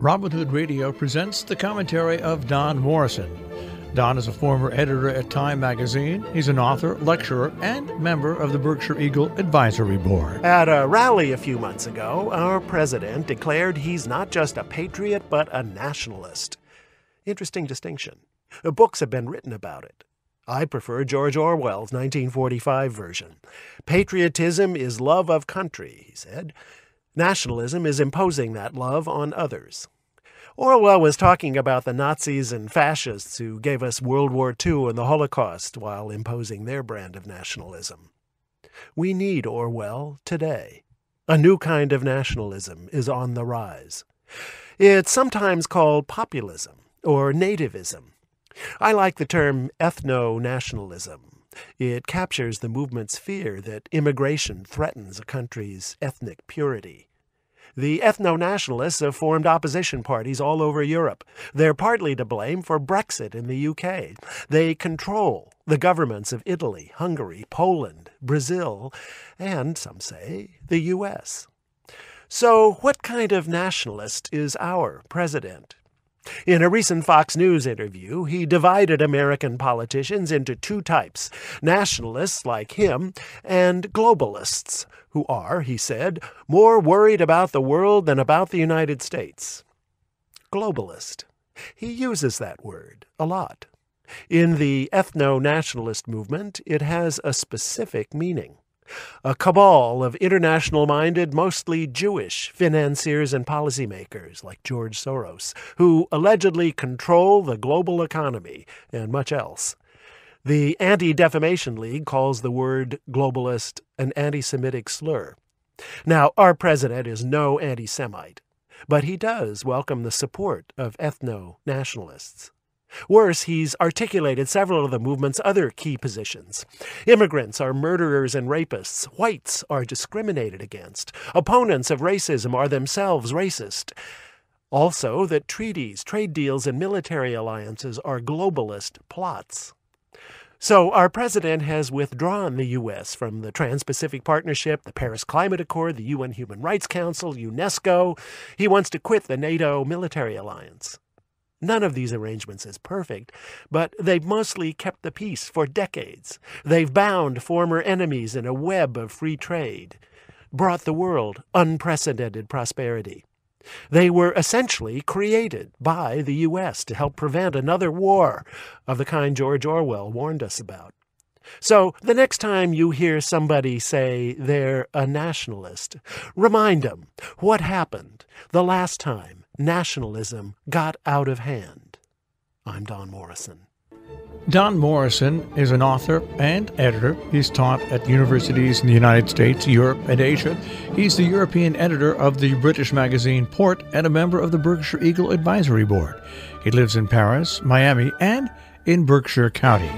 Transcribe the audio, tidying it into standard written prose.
Robin Hood Radio presents the commentary of Don Morrison. Don is a former editor at Time magazine. He's an author, lecturer, and member of the Berkshire Eagle Advisory Board. At a rally a few months ago, our president declared he's not just a patriot, but a nationalist. Interesting distinction. Books have been written about it. I prefer George Orwell's 1945 version. Patriotism is love of country, he said. Nationalism is imposing that love on others. Orwell was talking about the Nazis and fascists who gave us World War II and the Holocaust while imposing their brand of nationalism. We need Orwell today. A new kind of nationalism is on the rise. It's sometimes called populism or nativism. I like the term ethno-nationalism. It captures the movement's fear that immigration threatens a country's ethnic purity. The ethno-nationalists have formed opposition parties all over Europe. They're partly to blame for Brexit in the UK. They control the governments of Italy, Hungary, Poland, Brazil, and, some say, the US. So what kind of nationalist is our president? In a recent Fox News interview, he divided American politicians into two types, nationalists like him and globalists, who are, he said, more worried about the world than about the United States. Globalist. He uses that word a lot. In the ethno-nationalist movement, it has a specific meaning. A cabal of international-minded, mostly Jewish financiers and policymakers like George Soros, who allegedly control the global economy and much else. The Anti-Defamation League calls the word globalist an anti-Semitic slur. Now, our president is no anti-Semite, but he does welcome the support of ethno-nationalists. Worse, he's articulated several of the movement's other key positions. Immigrants are murderers and rapists. Whites are discriminated against. Opponents of racism are themselves racist. Also, that treaties, trade deals, and military alliances are globalist plots. So our president has withdrawn the U.S. from the Trans-Pacific Partnership, the Paris Climate Accord, the UN Human Rights Council, UNESCO. He wants to quit the NATO military alliance. None of these arrangements is perfect, but they've mostly kept the peace for decades. They've bound former enemies in a web of free trade, brought the world unprecedented prosperity. They were essentially created by the U.S. to help prevent another war of the kind George Orwell warned us about. So the next time you hear somebody say they're a nationalist, remind them what happened the last time nationalism got out of hand. I'm Don Morrison. Don Morrison is an author and editor. He's taught at universities in the United States, Europe, and Asia. He's the European editor of the British magazine Port and a member of the Berkshire Eagle Advisory Board. He lives in Paris, Miami, and in Berkshire County.